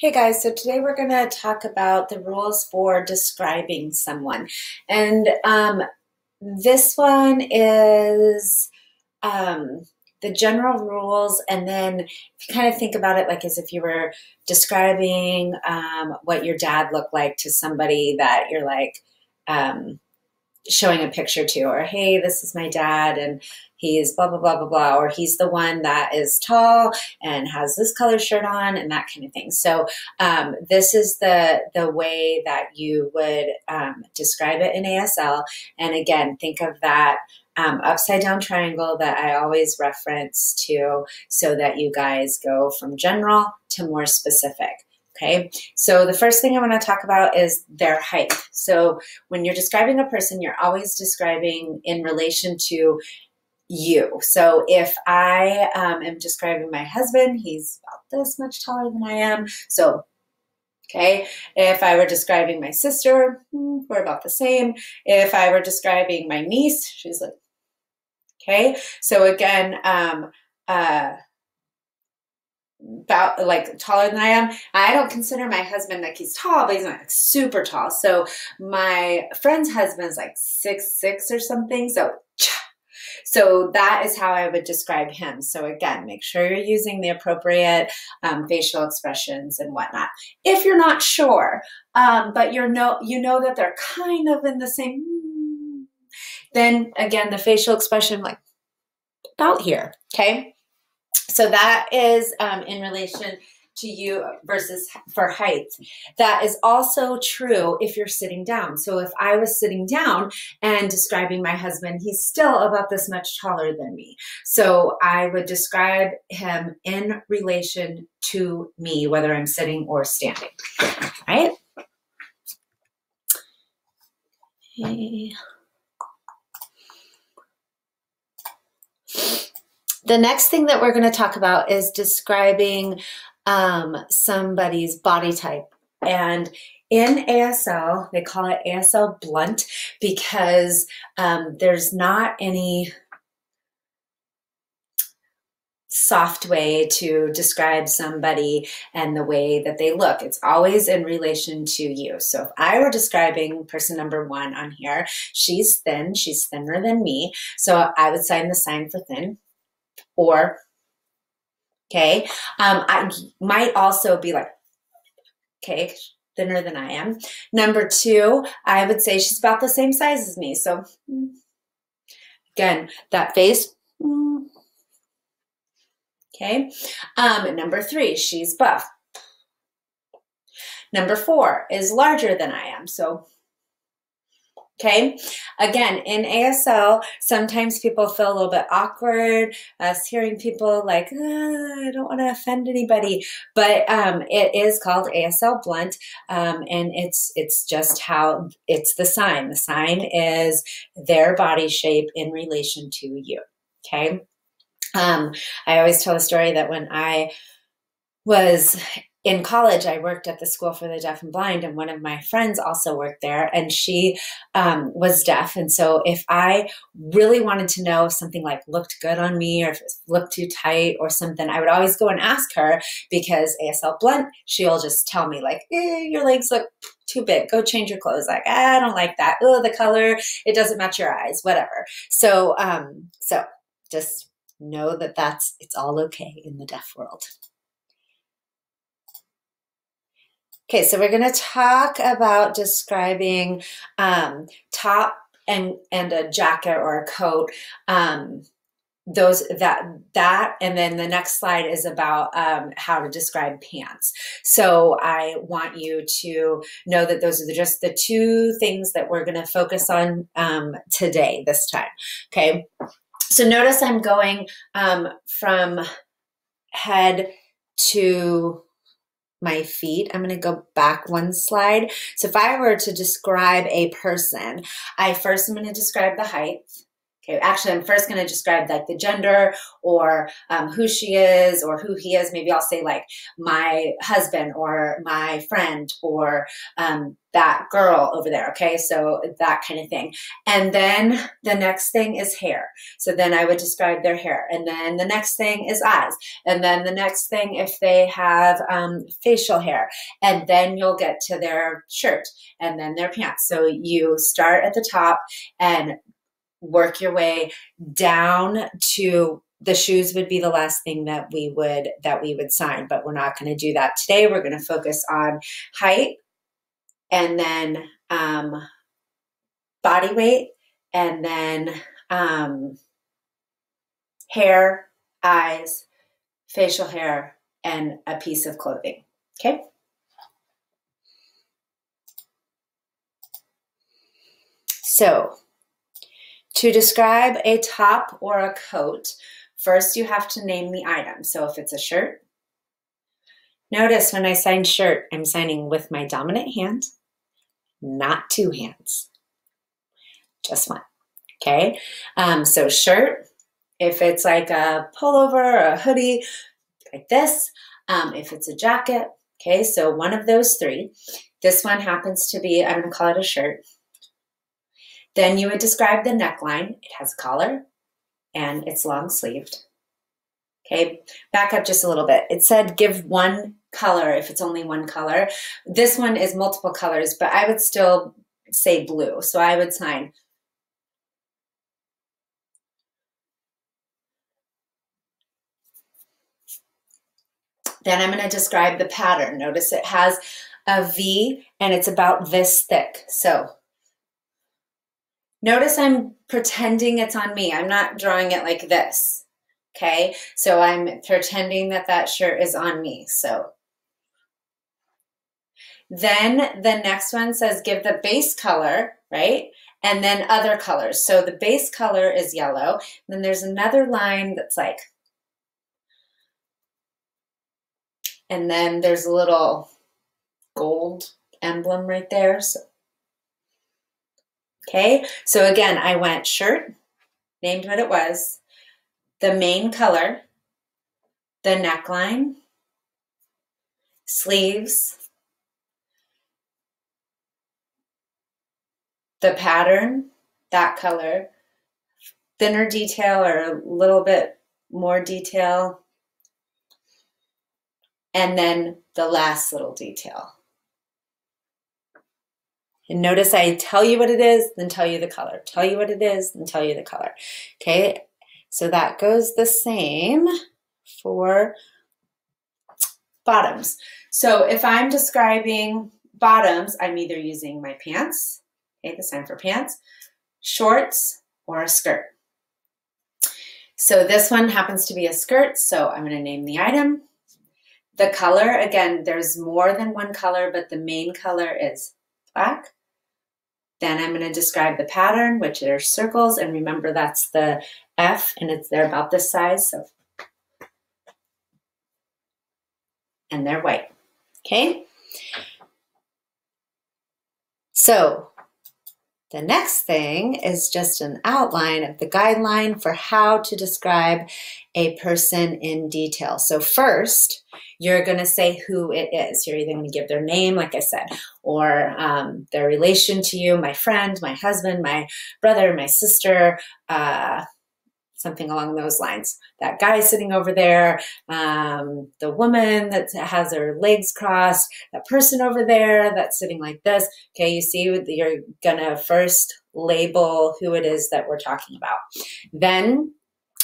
Hey guys, so today we're going to talk about the rules for describing someone. And this one is the general rules. And then if you kind of think about it like as if you were describing what your dad looked like to somebody that you're like, showing a picture to, or hey, this is my dad and he's blah blah blah blah blah, or he's the one that is tall and has this color shirt on and that kind of thing. So this is the way that you would describe it in ASL. And again, think of that upside down triangle that I always reference to, so that you guys go from general to more specific. Okay, so the first thing I want to talk about is their height. So when you're describing a person, you're always describing in relation to you. So if I am describing my husband, he's about this much taller than I am. So, okay, if I were describing my sister, we're about the same. If I were describing my niece, she's like, okay. So again, about like taller than I am. I don't consider my husband like he's tall, but he's not like super tall. So my friend's husband's like 6'6" or something. So that is how I would describe him. So again, make sure you're using the appropriate facial expressions and whatnot. If you're not sure, but you know that they're kind of in the same, then again, the facial expression like about here, okay? So that is in relation to you versus for height. That is also true if you're sitting down. So if I was sitting down and describing my husband, he's still about this much taller than me. So I would describe him in relation to me, whether I'm sitting or standing, right? Okay. The next thing that we're going to talk about is describing somebody's body type. And in ASL, they call it ASL blunt because there's not any soft way to describe somebody and the way that they look. It's always in relation to you. So if I were describing person number 1 on here, she's thin, she's thinner than me. So I would sign the sign for thin. Or, okay, I might also be like, okay, thinner than I am. Number 2, I would say she's about the same size as me. So, again, that face, okay. Number 3, she's buff. Number 4 is larger than I am. So, okay, again, in ASL, sometimes people feel a little bit awkward hearing people like, I don't want to offend anybody, but it is called ASL blunt, and it's just how it's the sign. The sign is their body shape in relation to you, okay? I always tell a story that when I was in college, I worked at the School for the Deaf and Blind, and one of my friends also worked there, and she was deaf. And so if I really wanted to know if something like looked good on me or if it looked too tight or something, I would always go and ask her, because ASL blunt, she'll just tell me like, your legs look too big. Go change your clothes. Like, I don't like that. Oh, the color, it doesn't match your eyes, whatever. So, so just know that it's all okay in the deaf world. Okay, so we're going to talk about describing top and a jacket or a coat. And then the next slide is about how to describe pants. So I want you to know that those are just the 2 things that we're going to focus on today, this time. Okay, so notice I'm going from head to my feet. I'm going to go back 1 slide. So if I were to describe a person, I first am going to describe the height. Okay, actually, I'm first going to describe like the gender or who she is or who he is. Maybe I'll say like my husband or my friend or that girl over there. Okay, so that kind of thing. And then the next thing is hair. So then I would describe their hair. And then the next thing is eyes. And then the next thing, if they have facial hair. And then you'll get to their shirt and then their pants. So you start at the top and work your way down to the shoes would be the last thing that we would sign, but we're not going to do that today. We're going to focus on height and then body weight and then hair, eyes, facial hair, and a piece of clothing. Okay. So to describe a top or a coat, first you have to name the item. So if it's a shirt, notice when I sign shirt, I'm signing with my dominant hand, not two hands, just one. Okay, so shirt, if it's like a pullover or a hoodie, like this, if it's a jacket, okay, so one of those three. This one happens to be, I'm going to call it a shirt. Then you would describe the neckline. It has a collar and it's long sleeved. Okay, back up just a little bit. It said give one color if it's only one color. This one is multiple colors, but I would still say blue. So I would sign then I'm going to describe the pattern. Notice it has a V and it's about this thick. So notice I'm pretending it's on me. I'm not drawing it like this, okay? So I'm pretending that that shirt is on me, so. Then the next one says give the base color, right? And then other colors. So the base color is yellow. Then there's another line that's like, and then there's a little gold emblem right there, so. Okay, so again, I went shirt, named what it was, the main color, the neckline, sleeves, the pattern, that color, thinner detail or a little bit more detail, and then the last little detail. And notice I tell you what it is, then tell you the color. Tell you what it is, then tell you the color. Okay, so that goes the same for bottoms. So if I'm describing bottoms, I'm either using my pants, okay, the sign for pants, shorts, or a skirt. So this one happens to be a skirt, so I'm going to name the item. The color, again, there's more than one color, but the main color is black. Then I'm going to describe the pattern, which are circles, and remember that's the F, and they're about this size, so. And they're white, okay? So the next thing is just an outline of the guideline for how to describe a person in detail. So first, you're going to say who it is. You're either going to give their name, like I said, or their relation to you, my friend, my husband, my brother, my sister, something along those lines. That guy sitting over there, the woman that has her legs crossed, that person over there that's sitting like this. Okay, you see, you're gonna first label who it is that we're talking about. Then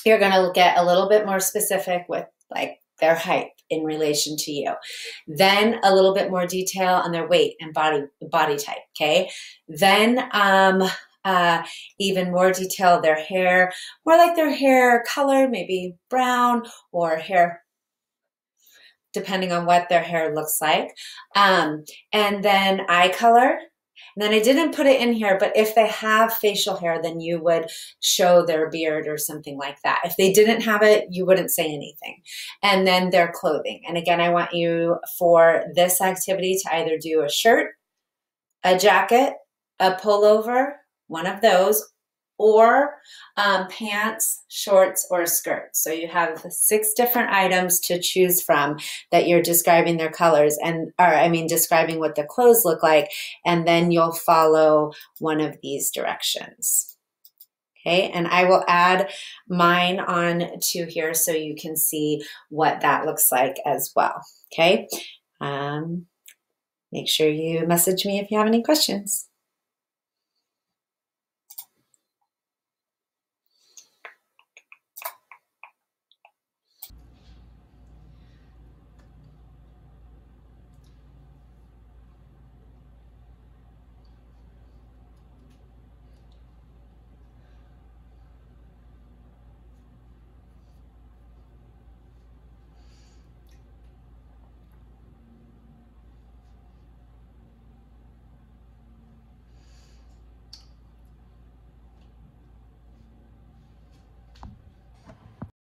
you're gonna get a little bit more specific with like their height in relation to you. Then a little bit more detail on their weight and body type, okay? Then even more detail, their hair, more like their hair color, maybe brown or hair, depending on what their hair looks like. And then eye color. And then I didn't put it in here, but if they have facial hair, then you would show their beard or something like that. If they didn't have it, you wouldn't say anything. And then their clothing. And again, I want you for this activity to either do a shirt, a jacket, a pullover, one of those, or pants, shorts, or skirts. So you have 6 different items to choose from that you're describing their colors describing what the clothes look like, and then you'll follow one of these directions. Okay, and I will add mine on to here so you can see what that looks like as well. Okay, make sure you message me if you have any questions.